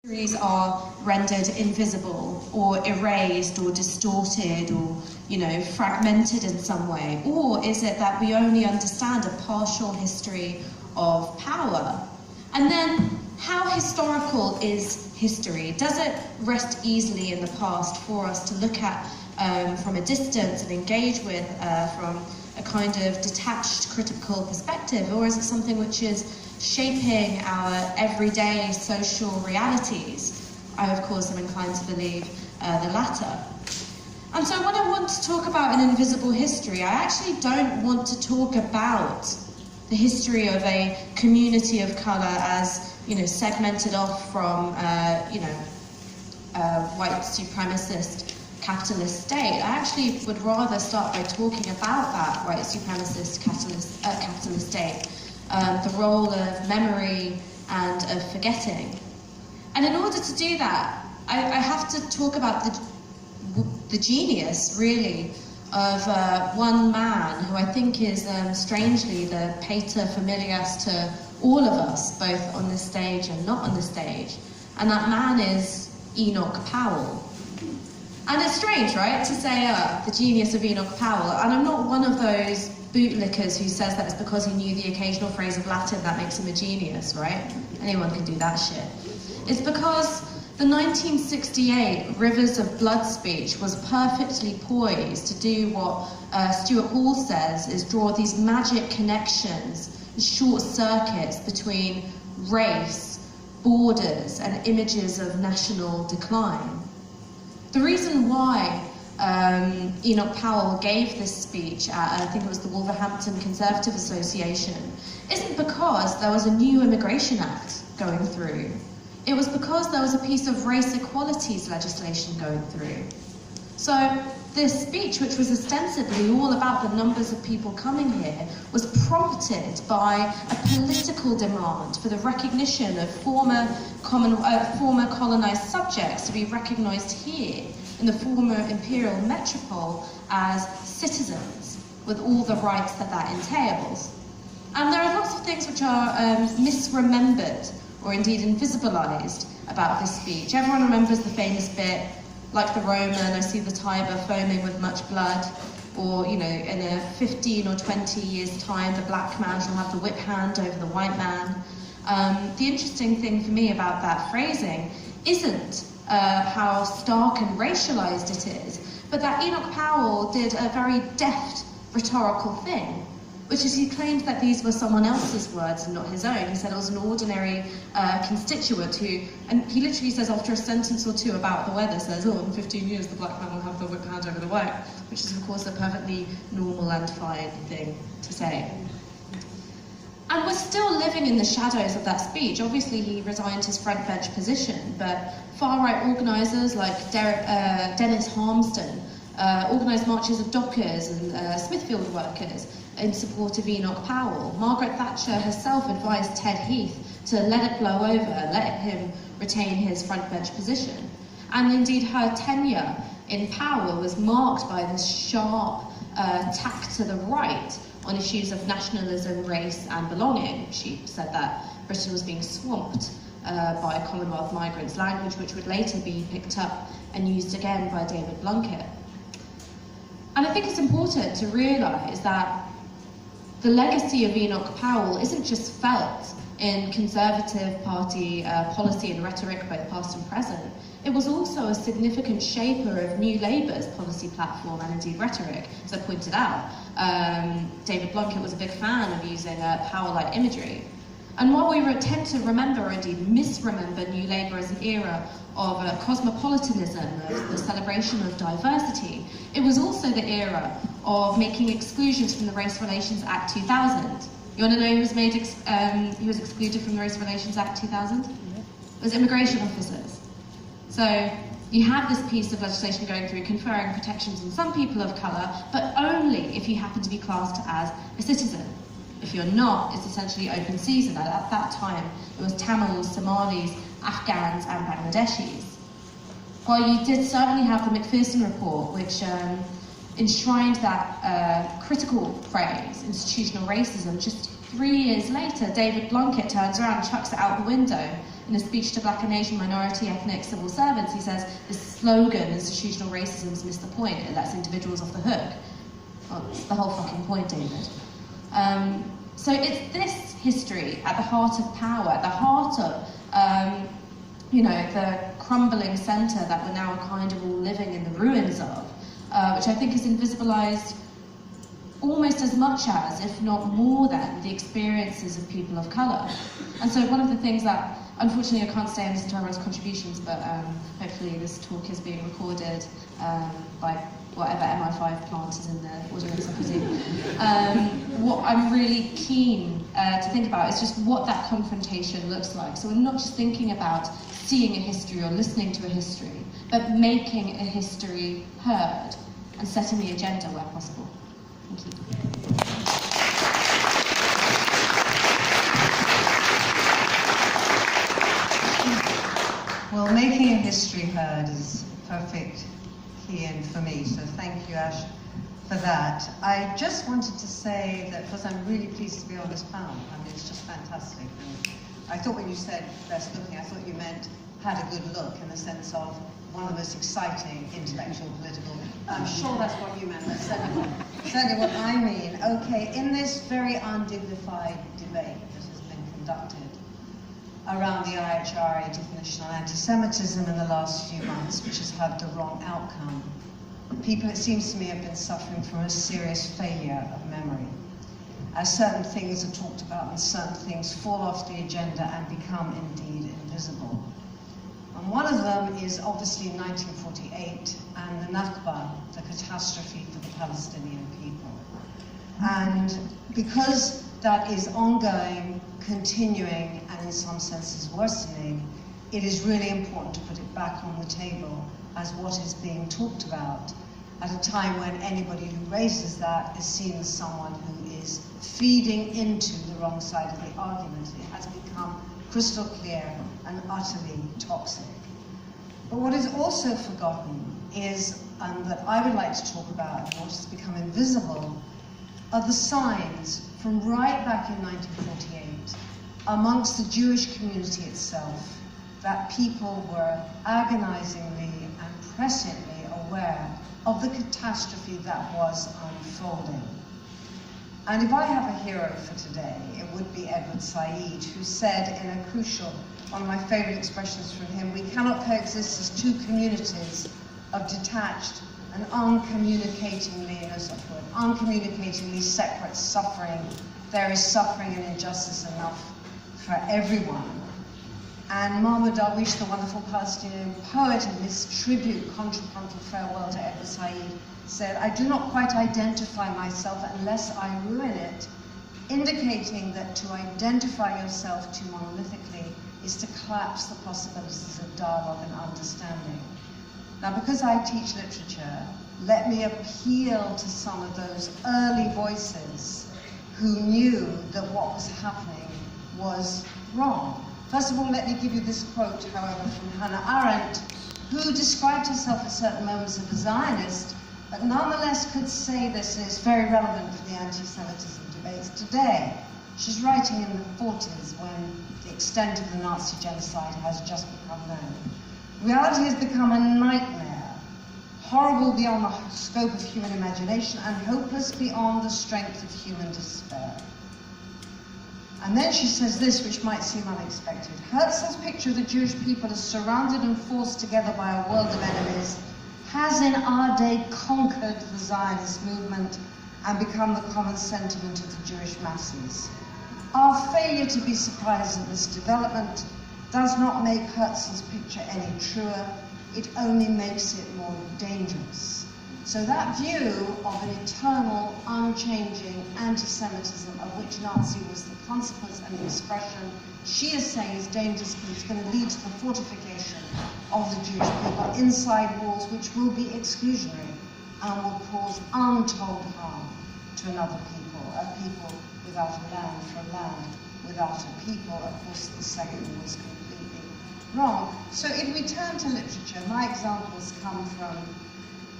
histories are rendered invisible or erased or distorted or, fragmented in some way? Or is it that we only understand a partial history of power? And then, how historical is history? Does it rest easily in the past for us to look at from a distance and engage with from a kind of detached critical perspective? Or is it something which is shaping our everyday social realities? I, of course, am inclined to believe the latter. And so when I want to talk about an invisible history, I actually don't want to talk about the history of a community of colour as, segmented off from, white supremacist capitalist state. I actually would rather start by talking about that white supremacist capitalist state, the role of memory and of forgetting. And in order to do that, I have to talk about the genius, really, of one man who I think is strangely the pater familias to all of us, both on this stage and not on the stage. And that man is Enoch Powell. And it's strange, right, to say the genius of Enoch Powell. And I'm not one of those bootlickers who says that it's because he knew the occasional phrase of Latin that makes him a genius, right? Anyone can do that shit. It's because the 1968 Rivers of Blood speech was perfectly poised to do what Stuart Hall says is draw these magic connections, short circuits between race, borders, and images of national decline. The reason why Enoch Powell gave this speech at, I think it was the Wolverhampton Conservative Association, isn't because there was a new Immigration Act going through. It was because there was a piece of race equalities legislation going through. So this speech, which was ostensibly all about the numbers of people coming here, was prompted by a political demand for the recognition of former colonized subjects to be recognized here in the former imperial metropole as citizens, with all the rights that entails. And there are lots of things which are misremembered or indeed invisibilized about this speech. Everyone remembers the famous bit, like the Roman, I see the Tiber foaming with much blood, or, in a 15 or 20 years' time, the black man shall have the whip hand over the white man. The interesting thing for me about that phrasing isn't how stark and racialized it is, but that Enoch Powell did a very deft rhetorical thing, which is he claimed that these were someone else's words and not his own. He said it was an ordinary constituent who, and he literally says after a sentence or two about the weather, says, in 15 years the black man will have the whip hand over the white, which is of course a perfectly normal and fine thing to say. And we're still living in the shadows of that speech. Obviously he resigned his front bench position, but far-right organisers like Dennis Harmston organised marches of dockers and Smithfield workers in support of Enoch Powell. Margaret Thatcher herself advised Ted Heath to let it blow over, let him retain his front bench position. And indeed her tenure in power was marked by this sharp tack to the right on issues of nationalism, race and belonging. She said that Britain was being swamped by Commonwealth migrants, language which would later be picked up and used again by David Blunkett. And I think it's important to realise that the legacy of Enoch Powell isn't just felt in Conservative Party policy and rhetoric, both past and present. It was also a significant shaper of New Labour's policy platform and indeed rhetoric. As I pointed out, David Blunkett was a big fan of using Powell-like imagery. And while we tend to remember, or indeed misremember, New Labour as an era of cosmopolitanism, of the celebration of diversity, it was also the era of making exclusions from the Race Relations Act 2000. You want to know who was excluded from the Race Relations Act 2000? It was immigration officers. So you have this piece of legislation going through conferring protections on some people of colour, but only if you happen to be classed as a citizen. If you're not, it's essentially open season. At that time, it was Tamils, Somalis, Afghans and Bangladeshis. While you did certainly have the McPherson report, which enshrined that critical phrase, institutional racism, just 3 years later, David Blunkett turns around and chucks it out the window in a speech to Black and Asian minority ethnic civil servants, he says, this slogan, institutional racism's missed the point, it lets individuals off the hook. Well, it's the whole fucking point, David. So it's this history at the heart of power, at the heart of, you know, the crumbling centre that we're now kind of all living in the ruins of, which I think is invisibilised almost as much as, if not more than, the experiences of people of colour. And so one of the things that, unfortunately I can't stay and listen to everyone's contributions, but hopefully this talk is being recorded by whatever MI5 plant is in the audience, I presume. What I'm really keen to think about is just what that confrontation looks like. So we're not just thinking about seeing a history or listening to a history, but making a history heard and setting the agenda where possible. Thank you. Well, making a history heard is perfect key-in for me, so thank you, Ash, for that. I just wanted to say that, because I'm really pleased to be on this panel. I mean, it's just fantastic. And I thought when you said best looking, I thought you meant had a good look in the sense of one of the most exciting intellectual, political. I'm sure that's what you meant. That's certainly what I mean. Okay, in this very undignified debate that has been conducted around the IHRA definition on anti-Semitism in the last few months, which has had the wrong outcome, people, it seems to me, have been suffering from a serious failure of memory, as certain things are talked about and certain things fall off the agenda and become indeed invisible. And one of them is obviously 1948 and the Nakba, the catastrophe for the Palestinian people. And because that is ongoing, continuing, and in some senses worsening, it is really important to put it back on the table as what is being talked about at a time when anybody who raises that is seen as someone who is feeding into the wrong side of the argument. It has become crystal clear and utterly toxic. But what is also forgotten is, and that I would like to talk about, and what has become invisible, are the signs from right back in 1948 amongst the Jewish community itself that people were agonizingly and presciently aware of the catastrophe that was unfolding. And if I have a hero for today, it would be Edward Said, who said in a crucial, one of my favorite expressions from him, we cannot coexist as two communities of detached and uncommunicatingly, no such word, uncommunicatingly separate suffering. There is suffering and injustice enough for everyone. And Mahmoud Darwish, the wonderful Palestinian poet, in his tribute, contrapuntal farewell to Edward Said, said, I do not quite identify myself unless I ruin it, indicating that to identify yourself too monolithically is to collapse the possibilities of dialogue and understanding. Now, because I teach literature, let me appeal to some of those early voices who knew that what was happening was wrong. First of all, let me give you this quote, however, from Hannah Arendt, who described herself at certain moments as a Zionist, but nonetheless could say this, and it's very relevant for the anti-Semitism debates today. She's writing in the 40s when the extent of the Nazi genocide has just become known. Reality has become a nightmare, horrible beyond the scope of human imagination and hopeless beyond the strength of human despair. And then she says this, which might seem unexpected. Herzl's picture of the Jewish people as surrounded and forced together by a world of enemies has in our day conquered the Zionist movement and become the common sentiment of the Jewish masses. Our failure to be surprised at this development does not make Herzl's picture any truer, it only makes it more dangerous. So that view of an eternal, unchanging anti-Semitism of which Nazi was the consequence and the expression, she is saying is dangerous because it's going to lead to the fortification of the Jewish people inside walls which will be exclusionary and will cause untold harm to another people, a people without a land for a land, without a people. Of course, the second was completely wrong. So if we turn to literature, my examples come from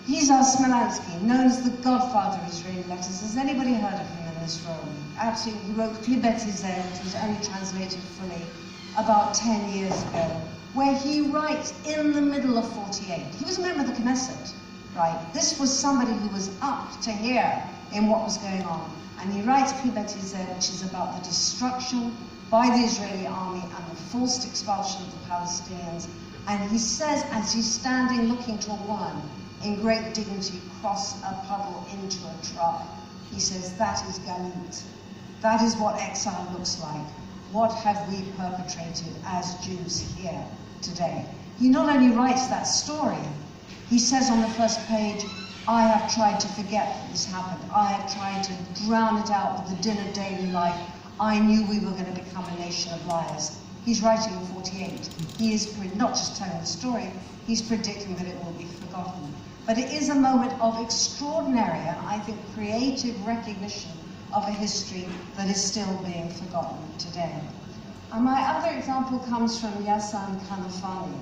Yizar Smolanski, known as the godfather of Israeli letters. Has anybody heard of him in this room? Absolutely. He wrote Klibet Izeh, which was only translated fully about 10 years ago, where he writes in the middle of 48. He was a member of the Knesset, right? This was somebody who was up to here in what was going on. And he writes Privatized, which is about the destruction by the Israeli army and the forced expulsion of the Palestinians. And he says, as he's standing looking to a woman in great dignity cross a puddle into a truck, he says, that is Galut. That is what exile looks like. What have we perpetrated as Jews here today? He not only writes that story, he says on the first page, I have tried to forget that this happened. I have tried to drown it out with the din of daily life. I knew we were going to become a nation of liars. He's writing in 48. He is not just telling the story, he's predicting that it will be forgotten. But it is a moment of extraordinary and I think creative recognition of a history that is still being forgotten today. And my other example comes from Yassan Kanafani,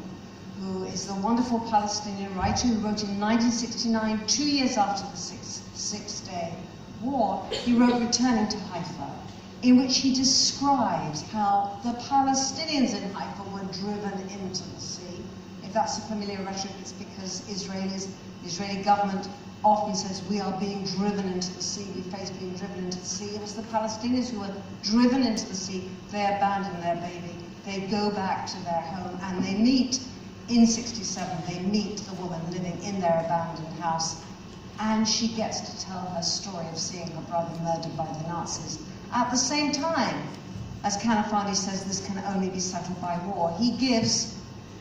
who is the wonderful Palestinian writer who wrote in 1969, 2 years after the Six-Day War, he wrote Returning to Haifa, in which he describes how the Palestinians in Haifa were driven into the sea. If that's a familiar rhetoric, it's because the Israeli government often says we are being driven into the sea, we face being driven into the sea. It was the Palestinians who were driven into the sea. They abandon their baby, they go back to their home, and they meet, in 67, they meet the woman living in their abandoned house, and she gets to tell her story of seeing her brother murdered by the Nazis. At the same time, as Kanafani says, this can only be settled by war, he gives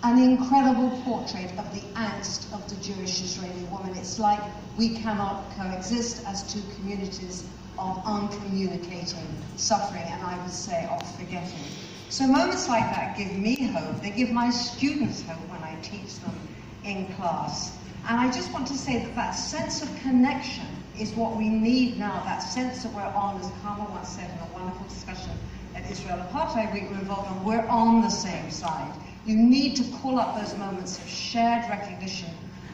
an incredible portrait of the angst of the Jewish Israeli woman. It's like we cannot coexist as two communities of uncommunicating suffering, and I would say of forgetting. So moments like that give me hope. They give my students hope when I teach them in class. And I just want to say that that sense of connection is what we need now, that sense that we're on, as Carmel once said in a wonderful discussion at Israel Apartheid Week we're involved in, we're on the same side. You need to call up those moments of shared recognition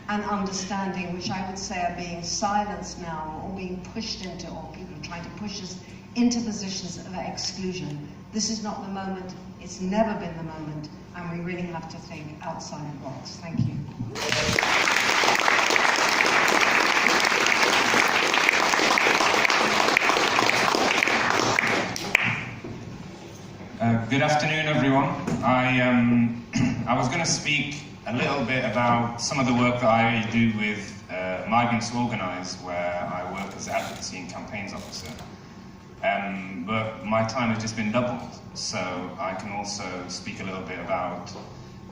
and understanding, which I would say are being silenced now, or being pushed into, or people are trying to push us into positions of exclusion. This is not the moment, it's never been the moment, and we really have to think outside the box. Thank you. Good afternoon, everyone. I was going to speak a little bit about some of the work that I do with Migrants Organise, where I work as advocacy and campaigns officer. But my time has just been doubled, so I can also speak a little bit about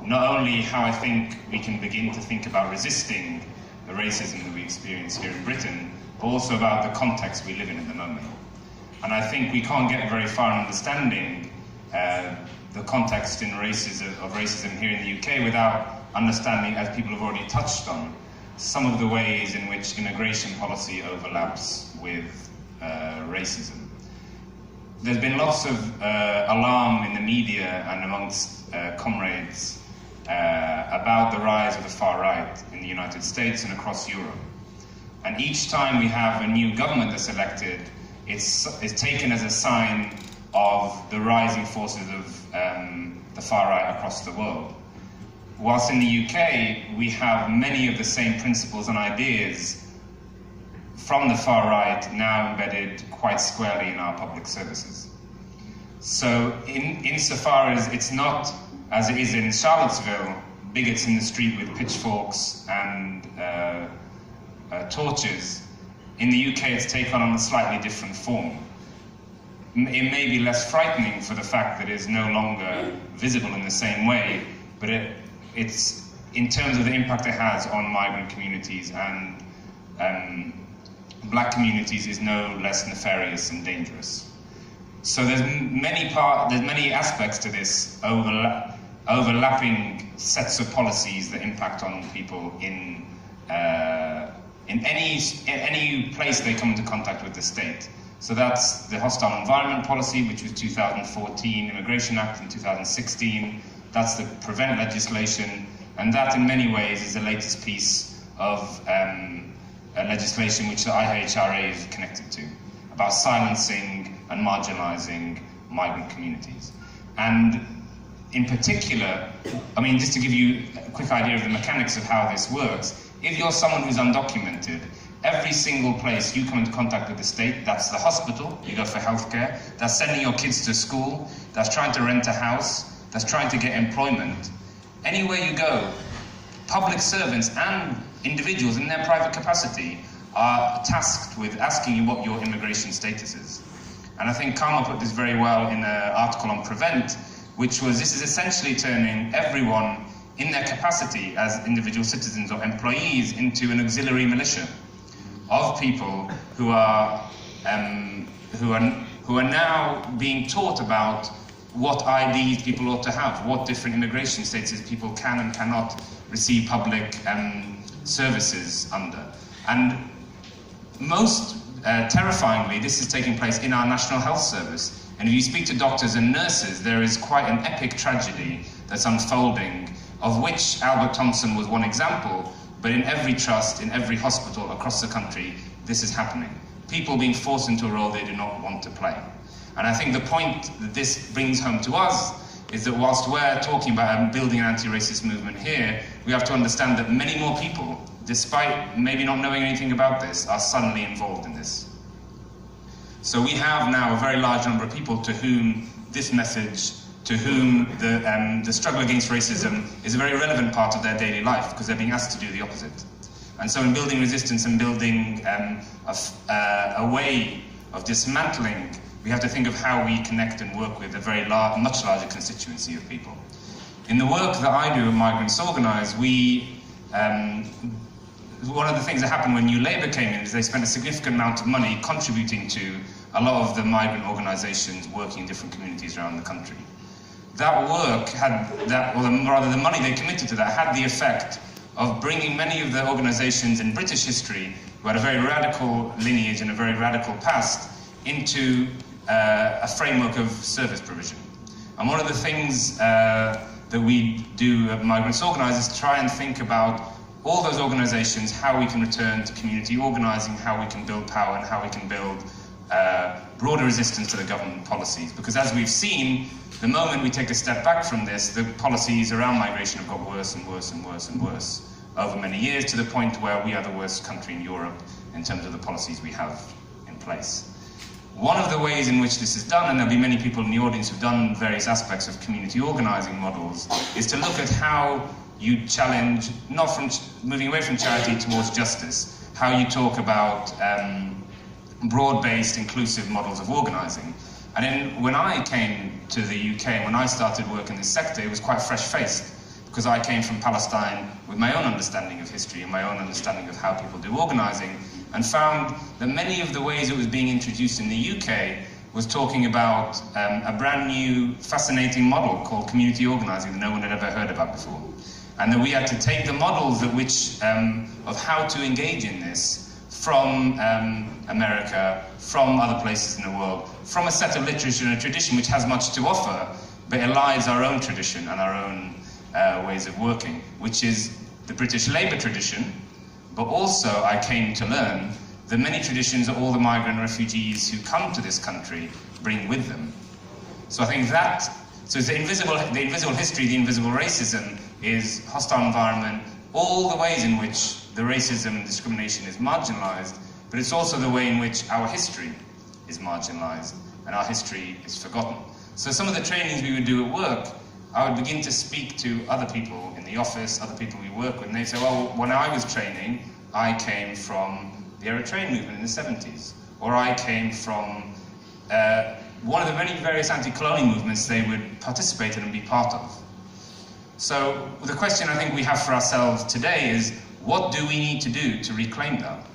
not only how I think we can begin to think about resisting the racism that we experience here in Britain, but also about the context we live in at the moment. And I think we can't get very far in understanding the context of racism here in the UK without understanding, as people have already touched on, some of the ways in which immigration policy overlaps with racism. There's been lots of alarm in the media and amongst comrades about the rise of the far right in the United States and across Europe. And each time we have a new government that's elected, it's taken as a sign of the rising forces of the far right across the world. Whilst in the UK, we have many of the same principles and ideas from the far right now embedded quite squarely in our public services. So insofar as it's not, as it is in Charlottesville, bigots in the street with pitchforks and torches, in the UK it's taken on a slightly different form. It may be less frightening for the fact that it's no longer visible in the same way, but it's in terms of the impact it has on migrant communities and black communities is no less nefarious and dangerous. So there's many aspects to this overlapping sets of policies that impact on people in any place they come into contact with the state. So that's the Hostile Environment Policy, which was 2014, Immigration Act in 2016. That's the Prevent legislation, and that in many ways is the latest piece of legislation which the IHRA is connected to, about silencing and marginalising migrant communities. And in particular, I mean, just to give you a quick idea of the mechanics of how this works, if you're someone who's undocumented, every single place you come into contact with the state, that's the hospital, you go for healthcare, that's sending your kids to school, that's trying to rent a house, that's trying to get employment. Anywhere you go, public servants and individuals in their private capacity are tasked with asking you what your immigration status is. And I think Karma put this very well in an article on Prevent, which was, this is essentially turning everyone in their capacity as individual citizens or employees into an auxiliary militia of people who are now being taught about what IDs people ought to have, what different immigration statuses people can and cannot receive public services under. And most terrifyingly, this is taking place in our National Health Service. And if you speak to doctors and nurses, there is quite an epic tragedy that's unfolding, of which Albert Thompson was one example, but in every trust, in every hospital across the country, this is happening. People being forced into a role they do not want to play. And I think the point that this brings home to us is that whilst we're talking about building an anti-racist movement here, we have to understand that many more people, despite maybe not knowing anything about this, are suddenly involved in this. So we have now a very large number of people to whom this message, to whom the struggle against racism is a very relevant part of their daily life, because they're being asked to do the opposite. And so in building resistance and building a way of dismantling, we have to think of how we connect and work with a very much larger constituency of people. In the work that I do at Migrants Organise, one of the things that happened when New Labour came in is they spent a significant amount of money contributing to a lot of the migrant organisations working in different communities around the country. That work the money they committed to that had the effect of bringing many of the organisations in British history who had a very radical lineage and a very radical past into a framework of service provision. And one of the things that we do at Migrants Organise is try and think about all those organisations, how we can return to community organising, how we can build power, and how we can build broader resistance to the government policies. Because as we've seen, the moment we take a step back from this, the policies around migration have got worse and worse and worse and worse over many years, to the point where we are the worst country in Europe in terms of the policies we have in place. One of the ways in which this is done, and there'll be many people in the audience who've done various aspects of community organising models, is to look at how you challenge, not from moving away from charity towards justice, how you talk about broad-based, inclusive models of organising. And then when I came to the UK, and when I started work in this sector, it was quite fresh-faced, because I came from Palestine with my own understanding of history and my own understanding of how people do organising, and found that many of the ways it was being introduced in the UK was talking about a brand new, fascinating model called community organising that no one had ever heard about before. And that we had to take the models of how to engage in this from America, from other places in the world, from a set of literature and a tradition which has much to offer, but elides our own tradition and our own ways of working, which is the British Labour tradition, but also I came to learn the many traditions that all the migrant refugees who come to this country bring with them. So I think so it's the invisible history, the invisible racism is hostile environment, all the ways in which the racism and discrimination is marginalised, but it's also the way in which our history is marginalised and our history is forgotten. So some of the trainings we would do at work, I would begin to speak to other people in the office, other people we work with, and they'd say, well, when I was training, I came from the Eritrean movement in the 70s, or I came from one of the many various anti-colonial movements they would participate in and be part of. So the question I think we have for ourselves today is, what do we need to do to reclaim that?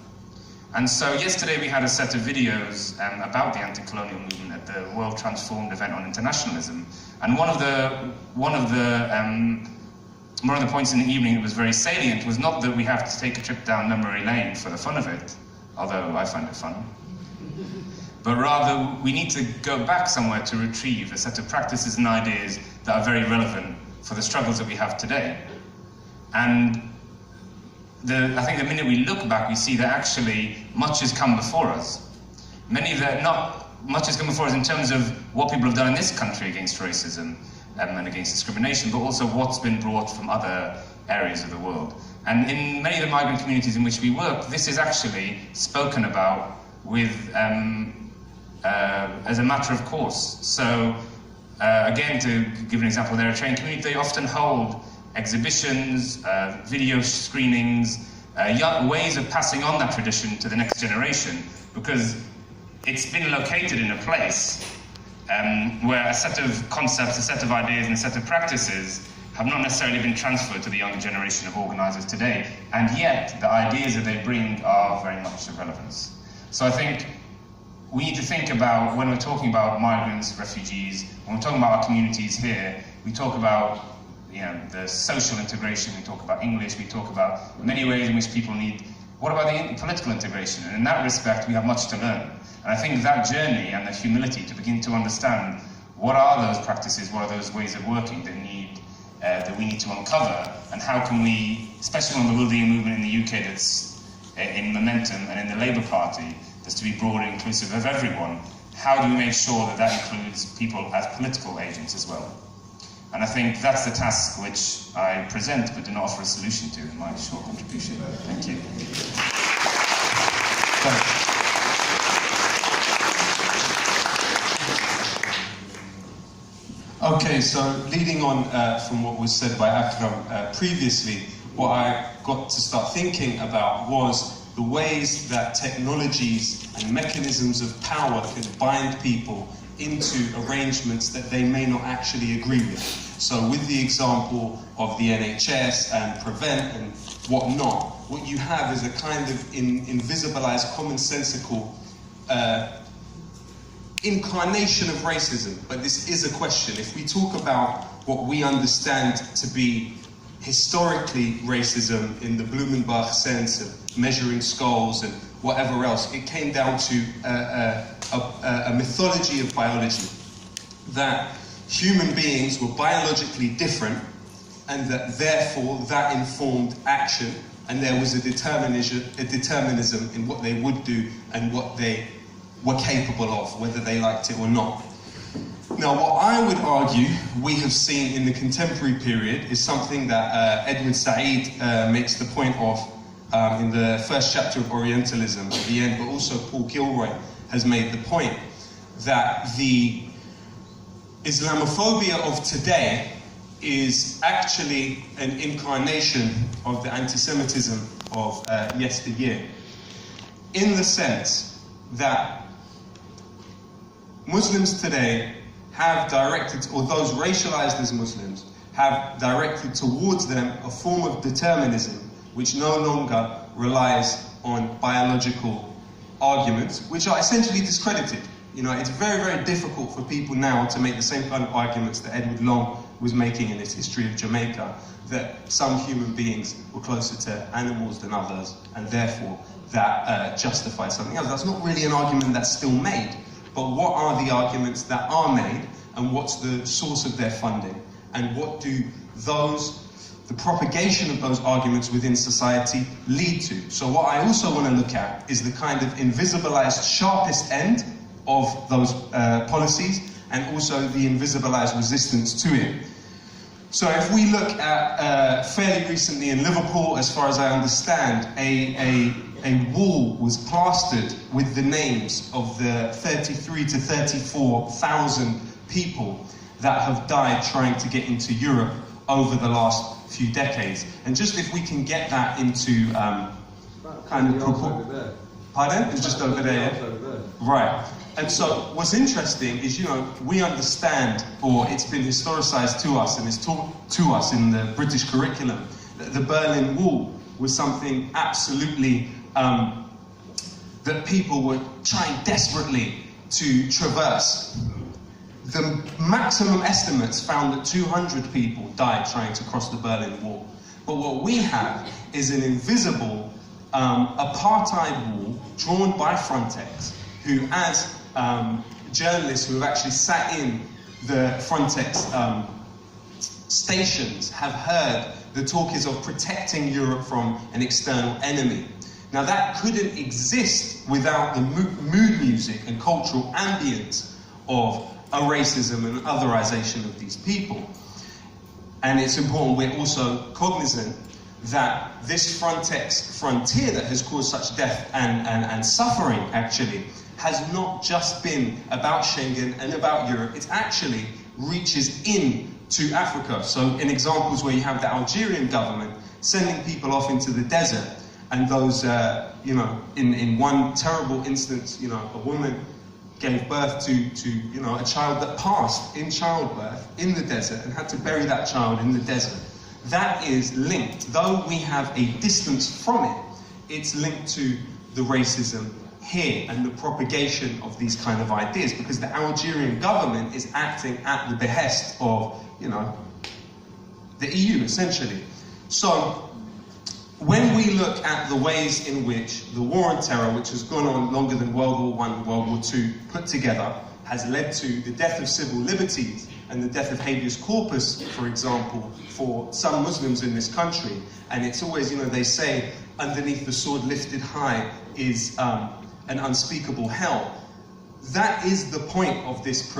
And so yesterday we had a set of videos about the anti-colonial movement at the World Transformed event on internationalism. And one of the points in the evening that was very salient was not that we have to take a trip down memory lane for the fun of it, although I find it fun, but rather we need to go back somewhere to retrieve a set of practices and ideas that are very relevant for the struggles that we have today. And I think the minute we look back, we see that actually much has come before us. Much has come before us in terms of what people have done in this country against racism, and against discrimination, but also what's been brought from other areas of the world. And in many of the migrant communities in which we work, this is actually spoken about with as a matter of course. So again, to give an example, the Eritrean community, they often hold exhibitions, video screenings, ways of passing on that tradition to the next generation, because it's been located in a place where a set of concepts, a set of ideas, and a set of practices have not necessarily been transferred to the younger generation of organisers today, and yet the ideas that they bring are very much of relevance. So I think we need to think about, when we're talking about migrants, refugees, when we're talking about our communities here, we talk about the social integration, we talk about English, we talk about many ways in which people need. What about the political integration? And in that respect, we have much to learn. And I think that journey and the humility to begin to understand what are those practices, what are those ways of working that we need to uncover, and how can we, especially on the wellbeing movement in the UK that's in momentum, and in the Labour Party that's to be broad and inclusive of everyone, how do we make sure that that includes people as political agents as well? And I think that's the task which I present but do not offer a solution to in my short contribution. Thank you. Okay, so leading on from what was said by Akram previously, what I got to start thinking about was the ways that technologies and mechanisms of power can bind people into arrangements that they may not actually agree with. So with the example of the NHS and Prevent and whatnot, what you have is a kind of invisibilized, commonsensical incarnation of racism. But this is a question. If we talk about what we understand to be historically racism in the Blumenbach sense of measuring skulls and whatever else, it came down to a mythology of biology, that human beings were biologically different and that therefore that informed action, and there was a determinism in what they would do and what they were capable of, whether they liked it or not. Now, what I would argue we have seen in the contemporary period is something that Edward Said makes the point of in the first chapter of Orientalism at the end, but also Paul Gilroy has made the point that the Islamophobia of today is actually an incarnation of the anti-Semitism of yesteryear, in the sense that Muslims today have directed, or those racialized as Muslims, have directed towards them a form of determinism which no longer relies on biological arguments, which are essentially discredited. It's very, very difficult for people now to make the same kind of arguments that Edward Long was making in his History of Jamaica, that some human beings were closer to animals than others, and therefore that justifies something else. That's not really an argument that's still made. But what are the arguments that are made, and what's the source of their funding, and what do the propagation of those arguments within society lead to? So what I also want to look at is the kind of invisibilized sharpest end of those policies, and also the invisibilized resistance to it. So if we look at fairly recently in Liverpool, as far as I understand, a wall was plastered with the names of the 33 to 34,000 people that have died trying to get into Europe over the last few decades. And just if we can get that into kind of proportion. Pardon? It's just over there. Right. And so what's interesting is, we understand, or it's been historicized to us and it's taught to us in the British curriculum, that the Berlin Wall was something absolutely that people were trying desperately to traverse. The maximum estimates found that 200 people died trying to cross the Berlin Wall. But what we have is an invisible apartheid wall drawn by Frontex, who, as journalists who have actually sat in the Frontex stations, have heard the talk is of protecting Europe from an external enemy. Now that couldn't exist without the mood music and cultural ambience of a racism and otherization of these people. And it's important we're also cognizant that this frontier that has caused such death and suffering, actually, has not just been about Schengen and about Europe. It actually reaches into Africa. So in examples where you have the Algerian government sending people off into the desert, and those, in one terrible instance, a woman gave birth to a child that passed in childbirth in the desert and had to bury that child in the desert. That is linked, though we have a distance from it, it's linked to the racism here and the propagation of these kind of ideas, because the Algerian government is acting at the behest of, the EU, essentially. So, when we look at the ways in which the war on terror, which has gone on longer than World War I and World War II put together, has led to the death of civil liberties and the death of habeas corpus, for example, for some Muslims in this country. And it's always, they say, underneath the sword lifted high is an unspeakable hell. That is the point of this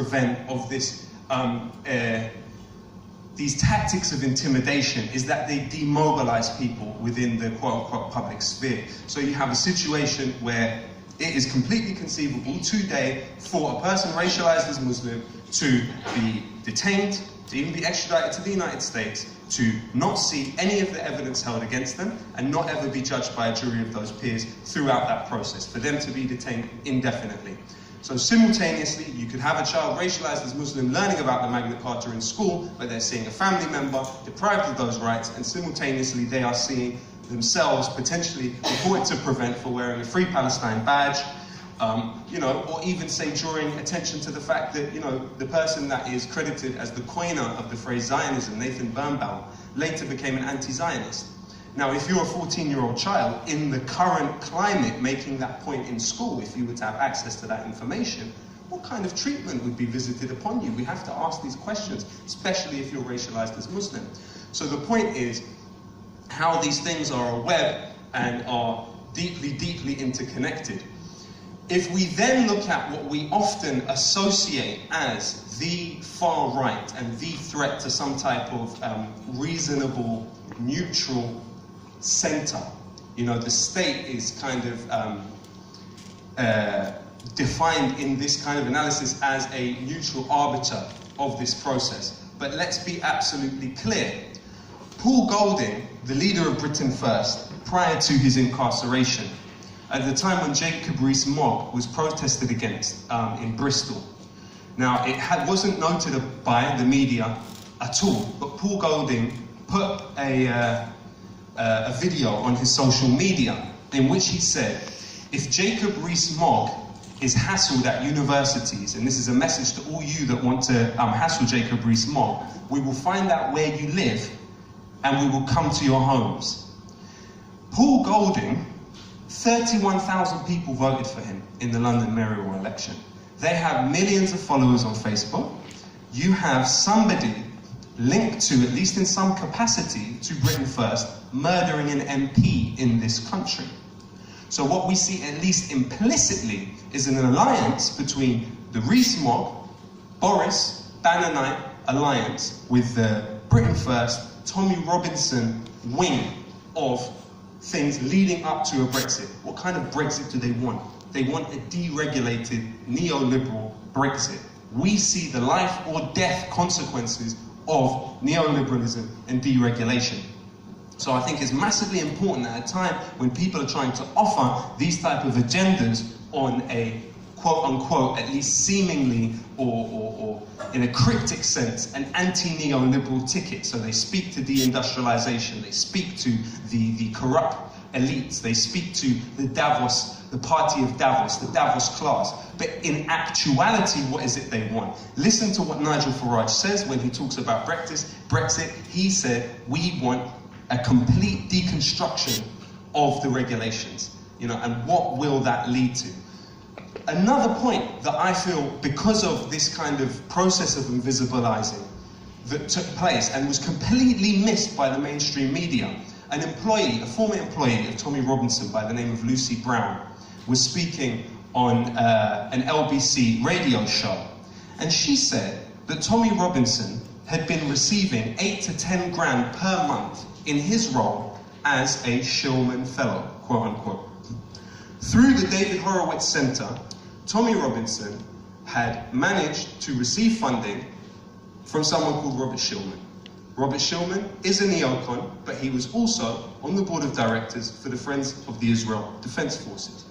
these tactics of intimidation, is that they demobilize people within the quote-unquote public sphere. So you have a situation where it is completely conceivable today for a person racialized as Muslim to be detained, to even be extradited to the United States, to not see any of the evidence held against them, and not ever be judged by a jury of those peers throughout that process, for them to be detained indefinitely. So simultaneously, you could have a child racialized as Muslim learning about the Magna Carta in school, but they're seeing a family member deprived of those rights, and simultaneously they are seeing themselves potentially reported to prevent for wearing a Free Palestine badge, or even, say, drawing attention to the fact that, the person that is credited as the coiner of the phrase Zionism, Nathan Birnbaum, later became an anti-Zionist. Now, if you're a 14-year-old child in the current climate making that point in school, if you were to have access to that information, what kind of treatment would be visited upon you? We have to ask these questions, especially if you're racialized as Muslim. So the point is how these things are a web and are deeply, deeply interconnected. If we then look at what we often associate as the far right and the threat to some type of reasonable, neutral center, the state is kind of defined in this kind of analysis as a neutral arbiter of this process. But let's be absolutely clear. Paul Golding, the leader of Britain First, prior to his incarceration, at the time when Jacob Rees-Mogg was protested against in Bristol. Now, it wasn't noted by the media at all, but Paul Golding put a video on his social media in which he said, if Jacob Rees-Mogg is hassled at universities, and this is a message to all you that want to hassle Jacob Rees-Mogg, we will find out where you live and we will come to your homes. Paul Golding, 31,000 people voted for him in the London mayoral election. They have millions of followers on Facebook. You have somebody linked to, at least in some capacity, to Britain First, murdering an MP in this country. So what we see, at least implicitly, is an alliance between the Rees-Mogg, Boris, Banner Knight alliance with the Britain First, Tommy Robinson wing of things leading up to a Brexit. What kind of Brexit do they want? They want a deregulated, neoliberal Brexit. We see the life or death consequences of neoliberalism and deregulation. So I think it's massively important at a time when people are trying to offer these type of agendas on a quote-unquote, at least seemingly, or in a cryptic sense, an anti-neoliberal ticket. So they speak to deindustrialization, they speak to the corrupt elites, they speak to the Davos, the party of Davos, the Davos class. But in actuality, what is it they want? Listen to what Nigel Farage says when he talks about Brexit. He said, we want a complete deconstruction of the regulations, and what will that lead to? Another point that I feel, because of this kind of process of invisibilizing that took place and was completely missed by the mainstream media, a former employee of Tommy Robinson by the name of Lucy Brown, was speaking on an LBC radio show. And she said that Tommy Robinson had been receiving 8 to 10 grand per month in his role as a Shillman Fellow, quote unquote. Through the David Horowitz Center, Tommy Robinson had managed to receive funding from someone called Robert Shillman. Robert Shillman is a neocon, but he was also on the board of directors for the Friends of the Israel Defense Forces.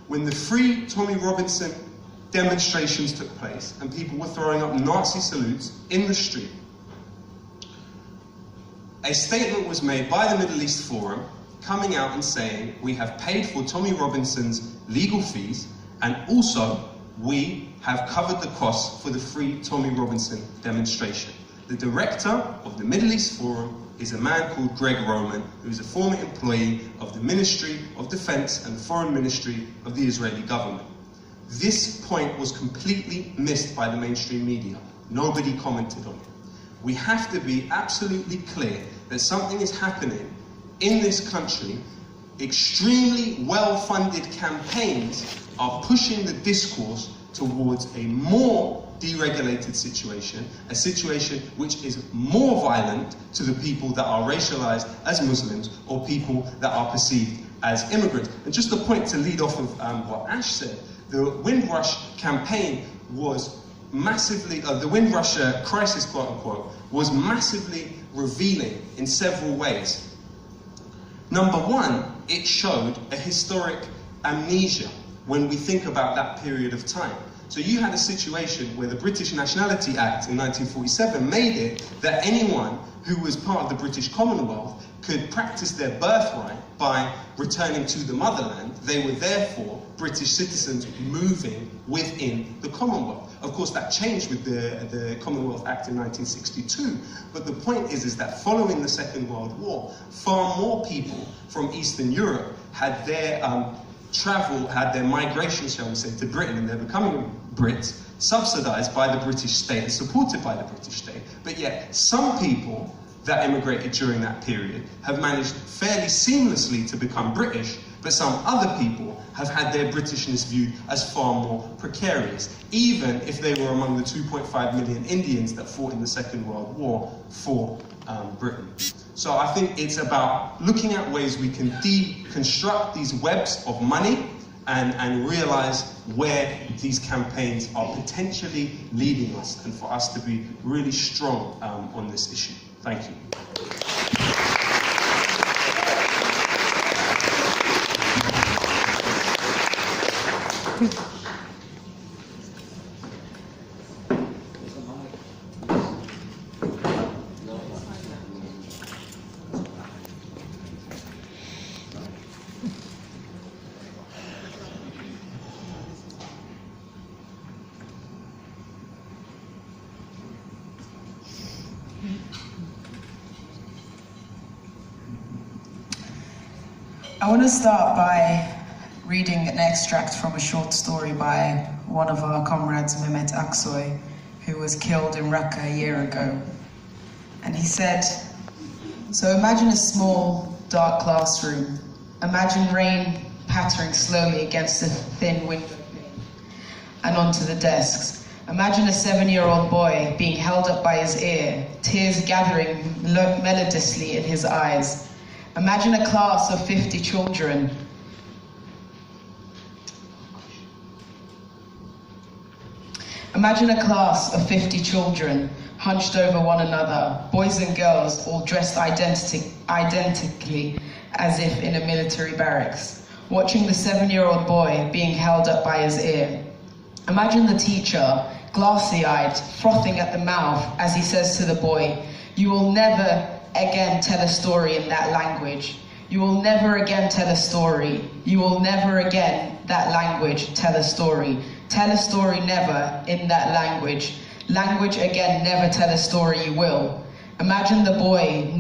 When the Free Tommy Robinson demonstrations took place and people were throwing up Nazi salutes in the street, a statement was made by the Middle East Forum coming out and saying, we have paid for Tommy Robinson's legal fees, and also we have covered the costs for the Free Tommy Robinson demonstration. The director of the Middle East Forum is a man called Greg Roman, who is a former employee of the Ministry of Defense and the Foreign Ministry of the Israeli government. This point was completely missed by the mainstream media. Nobody commented on it. We have to be absolutely clear that something is happening in this country. Extremely well-funded campaigns are pushing the discourse towards a more deregulated situation, a situation which is more violent to the people that are racialized as Muslims or people that are perceived as immigrants. And just a point to lead off of what Ash said, the Windrush campaign was massively, the Windrush crisis, quote unquote, was massively revealing in several ways. Number one, it showed a historic amnesia when we think about that period of time. So you had a situation where the British Nationality Act in 1947 made it that anyone who was part of the British Commonwealth could practice their birthright by returning to the motherland. They were therefore British citizens moving within the Commonwealth. Of course, that changed with the Commonwealth Act in 1962. But the point is that following the Second World War, far more people from Eastern Europe had their had their migration, shall we say, to Britain, and they're becoming Brits, subsidised by the British state and supported by the British state. But yet, some people that immigrated during that period have managed fairly seamlessly to become British, but some other people have had their Britishness viewed as far more precarious, even if they were among the 2.5 million Indians that fought in the Second World War for Britain. So I think it's about looking at ways we can deconstruct these webs of money and realize where these campaigns are potentially leading us, and for us to be really strong on this issue. Thank you. I want to start by reading an extract from a short story by one of our comrades, Mehmet Aksoy, who was killed in Raqqa a year ago. And he said, so imagine a small, dark classroom. Imagine rain pattering slowly against a thin window pane and onto the desks. Imagine a 7-year-old boy being held up by his ear, tears gathering melodiously in his eyes. Imagine a class of 50 children. Imagine a class of 50 children hunched over one another, boys and girls all dressed identically as if in a military barracks, watching the 7-year-old boy being held up by his ear. Imagine the teacher, glassy-eyed, frothing at the mouth as he says to the boy, "You will never again tell a story in that language. You will never again tell a story. You will never again, that language, tell a story. Tell a story never in that language. Language again, never tell a story you will." Imagine the boy